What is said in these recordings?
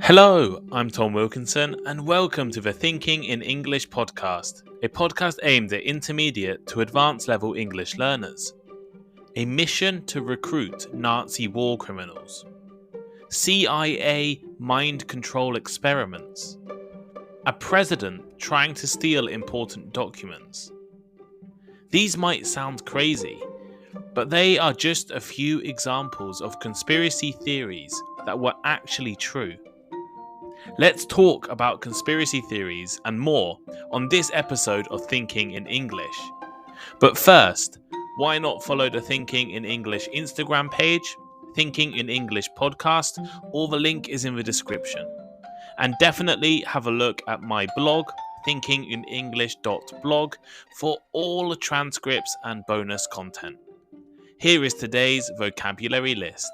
Hello, I'm Tom Wilkinson, and welcome to the Thinking in English podcast, a podcast aimed at intermediate to advanced level English learners. A mission to recruit Nazi war criminals, CIA mind control experiments, a president trying to steal important documents. These might sound crazy, but they are just a few examples of conspiracy theories that were actually true. Let's talk about conspiracy theories and more on this episode of Thinking in English. But first, why not follow the Thinking in English Instagram page, Thinking in English podcast, or the link is in the description. And definitely have a look at my blog, thinkinginenglish.blog, for all the transcripts and bonus content. Here is today's vocabulary list.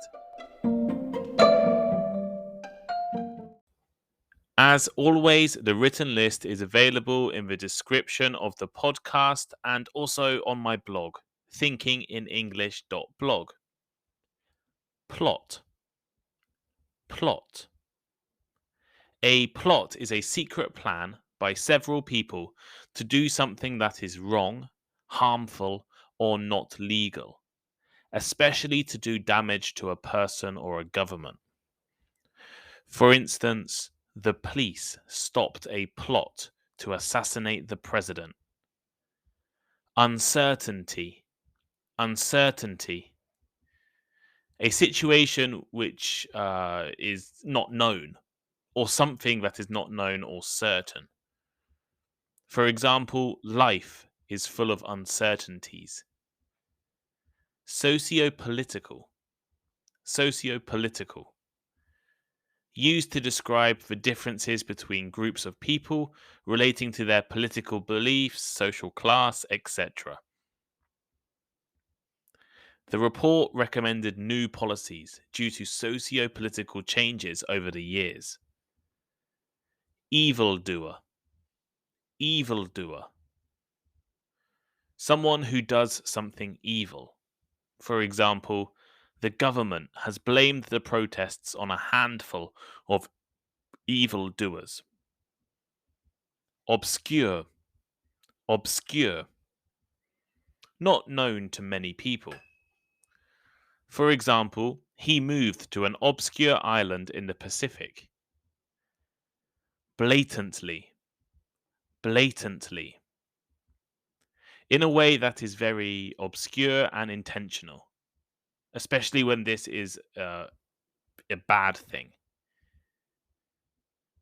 As always, the written list is available in the description of the podcast and also on my blog, thinkinginenglish.blog. Plot. Plot. A plot is a secret plan by several people to do something that is wrong, harmful, or not legal, especially to do damage to a person or a government. For instance, the police stopped a plot to assassinate the president. Uncertainty. Uncertainty. A situation which is not known, or something that is not known or certain. For example, life is full of uncertainties. Sociopolitical. Sociopolitical. Used to describe the differences between groups of people relating to their political beliefs, social class, etc. The report recommended new policies due to socio-political changes over the years. Evildoer. Evildoer. Someone who does something evil. For example, the government has blamed the protests on a handful of evildoers. Obscure. Obscure. Not known to many people. For example, he moved to an obscure island in the Pacific. Blatantly. Blatantly. In a way that is very obscure and intentional, especially when this is a bad thing.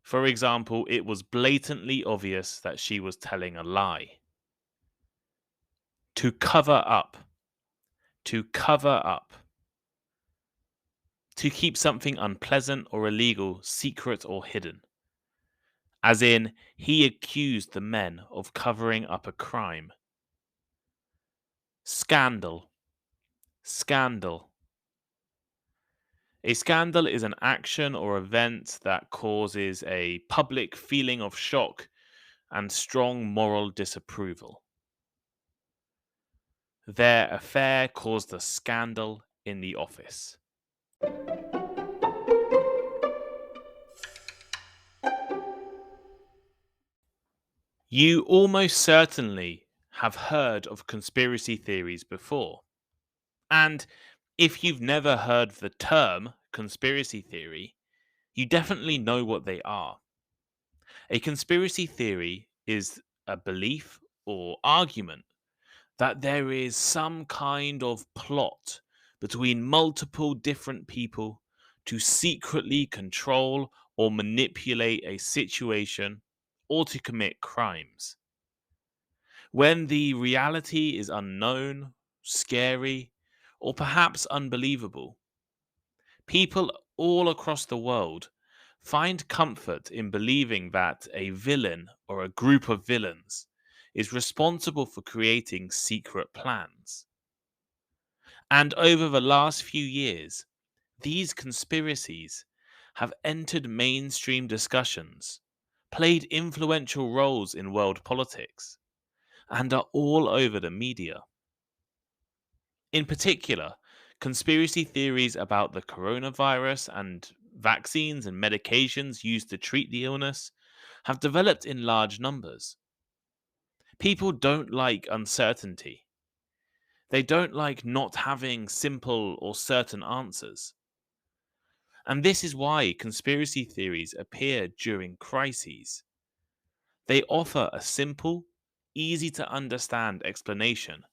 For example, it was blatantly obvious that she was telling a lie. To cover up. To cover up. To keep something unpleasant or illegal secret or hidden. As in, he accused the men of covering up a crime. Scandal. Scandal. A scandal is an action or event that causes a public feeling of shock and strong moral disapproval. Their affair caused a scandal in the office. You almost certainly have heard of conspiracy theories before. And if you've never heard the term conspiracy theory, you definitely know what they are. A conspiracy theory is a belief or argument that there is some kind of plot between multiple different people to secretly control or manipulate a situation or to commit crimes. When the reality is unknown, scary, or perhaps unbelievable, people all across the world find comfort in believing that a villain or a group of villains is responsible for creating secret plans. And over the last few years, these conspiracies have entered mainstream discussions, played influential roles in world politics, and are all over the media. In particular, conspiracy theories about the coronavirus and vaccines and medications used to treat the illness have developed in large numbers. People don't like uncertainty. They don't like not having simple or certain answers. And this is why conspiracy theories appear during crises. They offer a simple, easy to understand explanation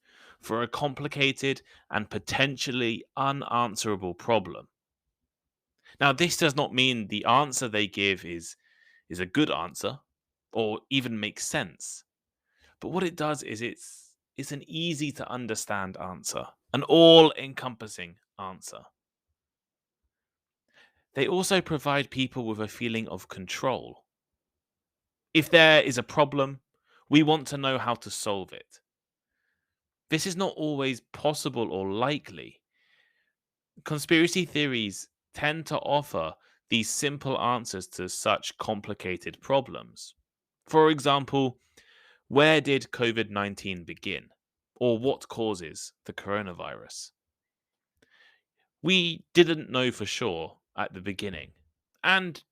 for a complicated and potentially unanswerable problem. Now, this does not mean the answer they give is a good answer or even makes sense. But what it does is it's an easy to understand answer, an all encompassing answer. They also provide people with a feeling of control. If there is a problem, we want to know how to solve it. This is not always possible or likely. Conspiracy theories tend to offer these simple answers to such complicated problems. For example, where did COVID 19 begin? Or what causes the coronavirus? We didn't know for sure at the beginning. And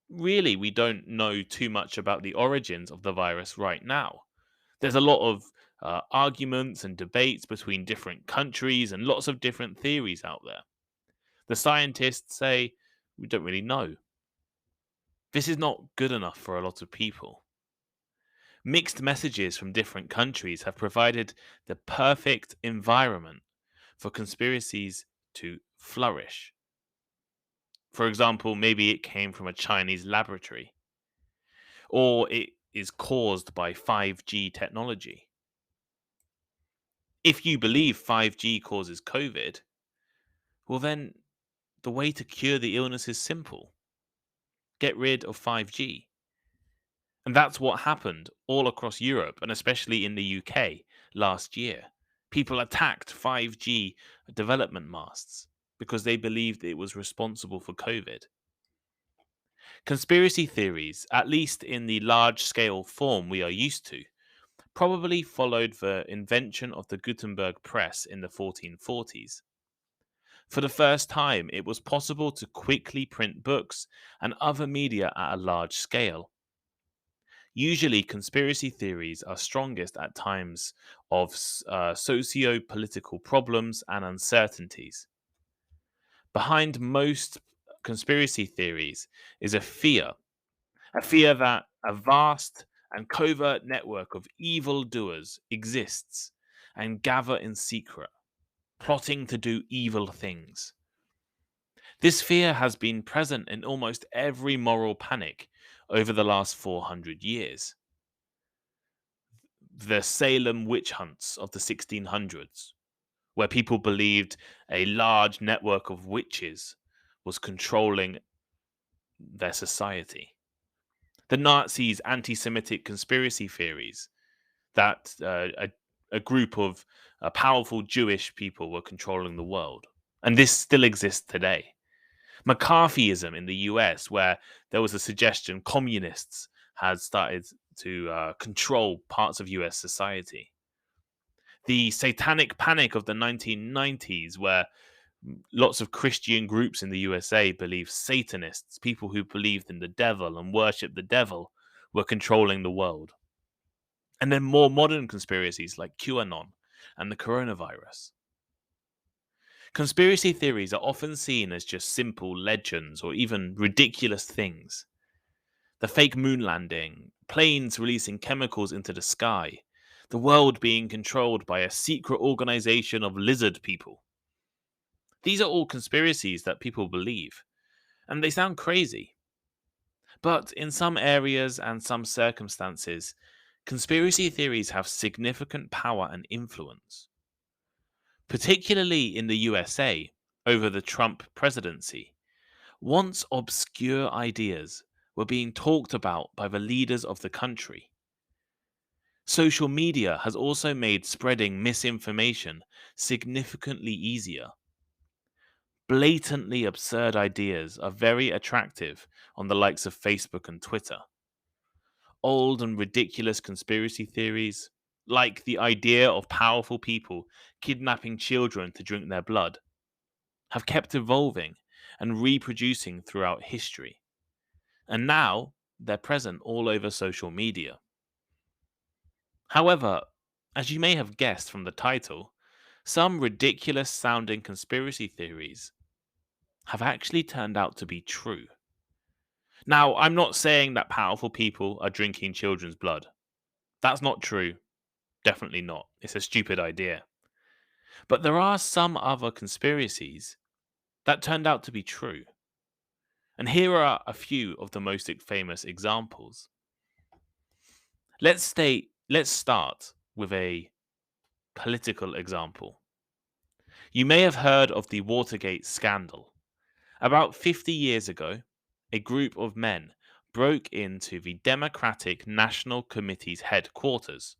really, we don't know too much about the origins of the virus right now. There's a lot of arguments and debates between different countries and lots of different theories out there. The scientists say we don't really know. This is not good enough for a lot of people. Mixed messages from different countries have provided the perfect environment for conspiracies to flourish. For example, maybe it came from a Chinese laboratory, or it is caused by 5G technology. If you believe 5G causes COVID, well, then the way to cure the illness is simple: get rid of 5G. And that's what happened all across Europe and especially in the UK last year. People attacked 5G development masts because they believed it was responsible for COVID. Conspiracy theories, at least in the large scale form we are used to, probably followed the invention of the Gutenberg press in the 1440s. For the first time, it was possible to quickly print books and other media at a large scale. Usually, conspiracy theories are strongest at times of socio-political problems and uncertainties. Behind most conspiracy theories is a fear that a vast and covert network of evildoers exists and gather in secret, plotting to do evil things. This fear has been present in almost every moral panic over the last 400 years. The Salem witch hunts of the 1600s, where people believed a large network of witches was controlling their society. The Nazis' anti Semitic conspiracy theories that a group of powerful Jewish people were controlling the world. And this still exists today. McCarthyism in the US, where there was a suggestion communists had started to control parts of US society. The satanic panic of the 1990s, where lots of Christian groups in the USA believed Satanists, people who believed in the devil and worshipped the devil, were controlling the world. And then more modern conspiracies like QAnon and the coronavirus. Conspiracy theories are often seen as just simple legends or even ridiculous things. The fake moon landing, planes releasing chemicals into the sky, the world being controlled by a secret organization of lizard people. These are all conspiracies that people believe, and they sound crazy. But in some areas and some circumstances, conspiracy theories have significant power and influence. Particularly in the USA, over the Trump presidency, once obscure ideas were being talked about by the leaders of the country. Social media has also made spreading misinformation significantly easier. Blatantly absurd ideas are very attractive on the likes of Facebook and Twitter. Old and ridiculous conspiracy theories, like the idea of powerful people kidnapping children to drink their blood, have kept evolving and reproducing throughout history. And now they're present all over social media. However, as you may have guessed from the title, some ridiculous sounding conspiracy theories have actually turned out to be true. Now, I'm not saying that powerful people are drinking children's blood. That's not true. Definitely not. It's a stupid idea. But there are some other conspiracies that turned out to be true. And here are a few of the most famous examples. Let's start with a political example. You may have heard of the Watergate scandal. About 50 years ago, a group of men broke into the Democratic National Committee's headquarters,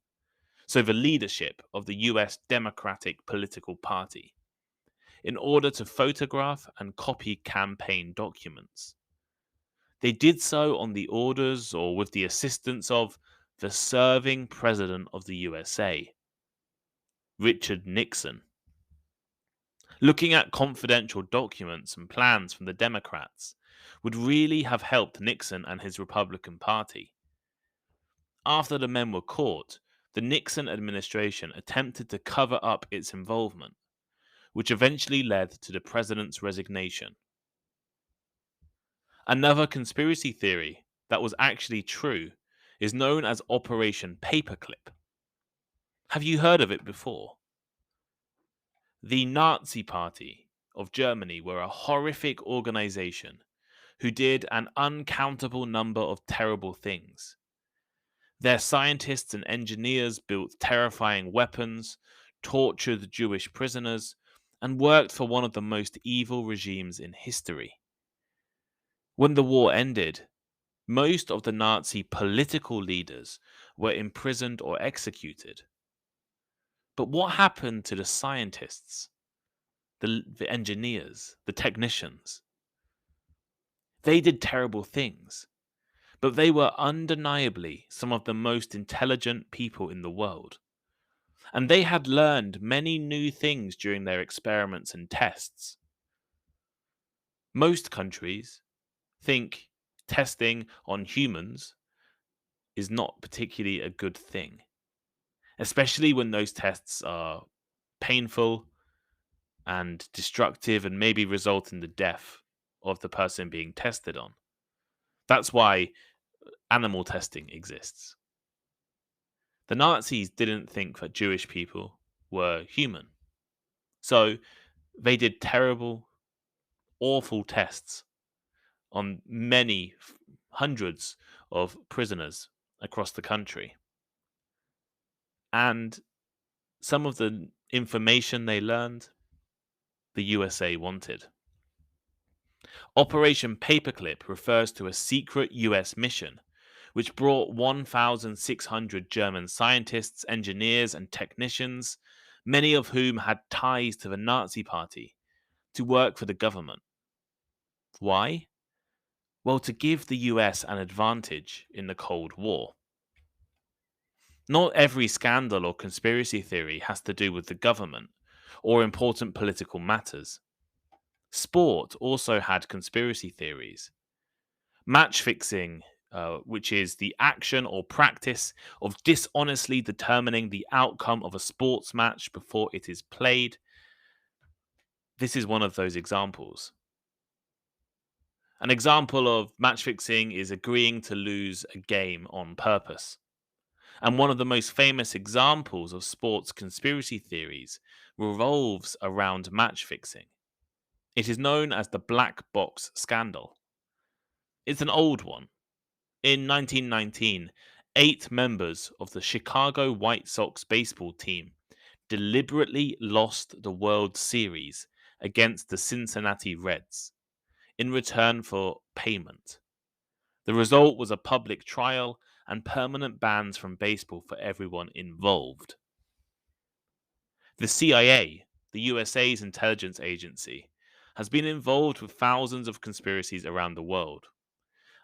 so the leadership of the US Democratic Political Party, in order to photograph and copy campaign documents. They did so on the orders or with the assistance of the serving President of the USA, Richard Nixon. Looking at confidential documents and plans from the Democrats would really have helped Nixon and his Republican Party. After the men were caught, the Nixon administration attempted to cover up its involvement, which eventually led to the president's resignation. Another conspiracy theory that was actually true is known as Operation Paperclip. Have you heard of it before? The Nazi Party of Germany were a horrific organization who did an uncountable number of terrible things. Their scientists and engineers built terrifying weapons, tortured Jewish prisoners, and worked for one of the most evil regimes in history. When the war ended, most of the Nazi political leaders were imprisoned or executed. But what happened to the scientists, the engineers, the technicians? They did terrible things, but they were undeniably some of the most intelligent people in the world. And they had learned many new things during their experiments and tests. Most countries think testing on humans is not particularly a good thing, especially when those tests are painful and destructive and maybe result in the death of the person being tested on. That's why animal testing exists. The Nazis didn't think that Jewish people were human. So they did terrible, awful tests on many hundreds of prisoners across the country. And some of the information they learned, the USA wanted. Operation Paperclip refers to a secret US mission which brought 1,600 German scientists, engineers, and technicians, many of whom had ties to the Nazi Party, to work for the government. Why? Well, to give the US an advantage in the Cold War. Not every scandal or conspiracy theory has to do with the government or important political matters. Sport also had conspiracy theories. Match fixing, which is the action or practice of dishonestly determining the outcome of a sports match before it is played. This is one of those examples. An example of match fixing is agreeing to lose a game on purpose. And one of the most famous examples of sports conspiracy theories revolves around match fixing. It is known as the black box scandal. It's an old one. In 1919, 8 members of the Chicago White Sox baseball team deliberately lost the World Series against the Cincinnati Reds in return for payment. The result was a public trial and permanent bans from baseball for everyone involved. The CIA, the USA's intelligence agency, has been involved with thousands of conspiracies around the world.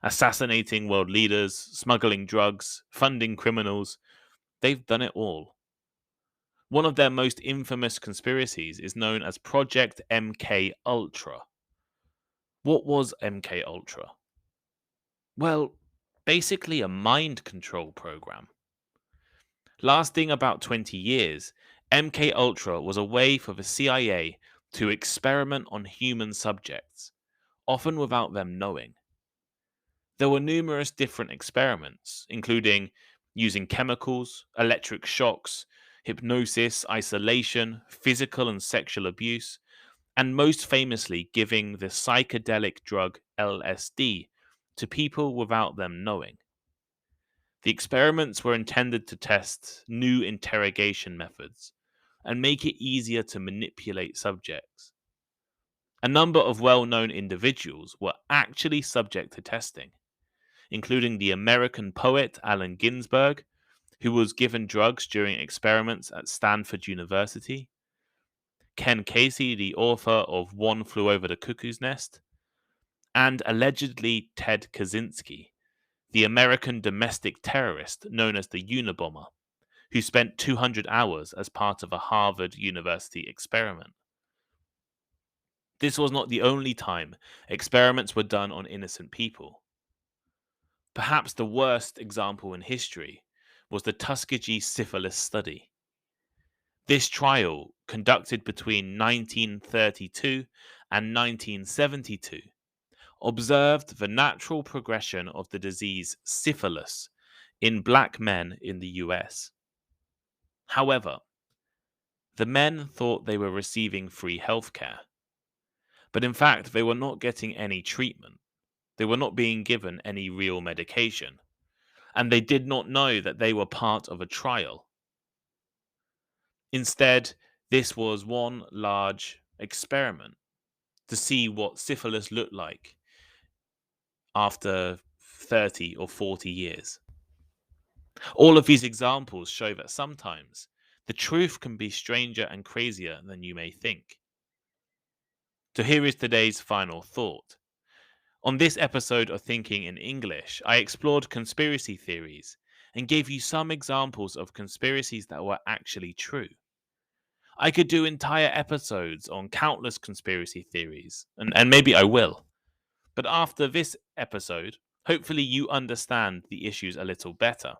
Assassinating world leaders, smuggling drugs, funding criminals. They've done it all. One of their most infamous conspiracies is known as Project MK Ultra. What was MK Ultra? Well, basically a mind control program. Lasting about 20 years, MK Ultra was a way for the CIA to experiment on human subjects, often without them knowing. There were numerous different experiments, including using chemicals, electric shocks, hypnosis, isolation, physical and sexual abuse, and most famously giving the psychedelic drug LSD to people without them knowing. The experiments were intended to test new interrogation methods and make it easier to manipulate subjects. A number of well known individuals were actually subject to testing, including the American poet Allen Ginsberg, who was given drugs during experiments at Stanford University, Ken Casey, the author of One Flew Over the Cuckoo's Nest, and allegedly Ted Kaczynski, the American domestic terrorist known as the Unabomber, who spent 200 hours as part of a Harvard University experiment. This was not the only time experiments were done on innocent people. Perhaps the worst example in history was the Tuskegee syphilis study. This trial, conducted between 1932 and 1972, observed the natural progression of the disease syphilis in black men in the US. However, the men thought they were receiving free healthcare, but in fact they were not getting any treatment. They were not being given any real medication, and they did not know that they were part of a trial. Instead, this was one large experiment to see what syphilis looked like after 30 or 40 years. All of these examples show that sometimes the truth can be stranger and crazier than you may think. So here is today's final thought. On this episode of Thinking in English, I explored conspiracy theories and gave you some examples of conspiracies that were actually true. I could do entire episodes on countless conspiracy theories, and maybe I will. But after this episode, hopefully you understand the issues a little better.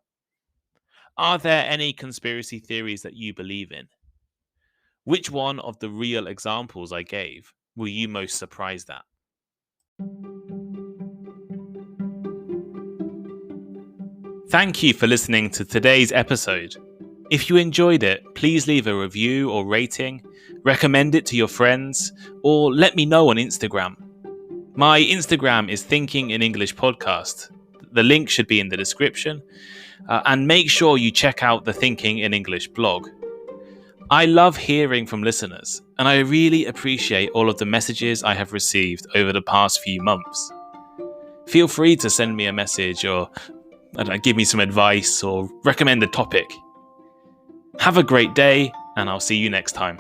Are there any conspiracy theories that you believe in? Which one of the real examples I gave were you most surprised at? Thank you for listening to today's episode. If you enjoyed it, please leave a review or rating, recommend it to your friends, or let me know on Instagram. My Instagram is Thinking in English Podcast. The link should be in the description. And make sure you check out the Thinking in English blog. I love hearing from listeners, and I really appreciate all of the messages I have received over the past few months. Feel free to send me a message or give me some advice or recommend a topic. Have a great day, and I'll see you next time.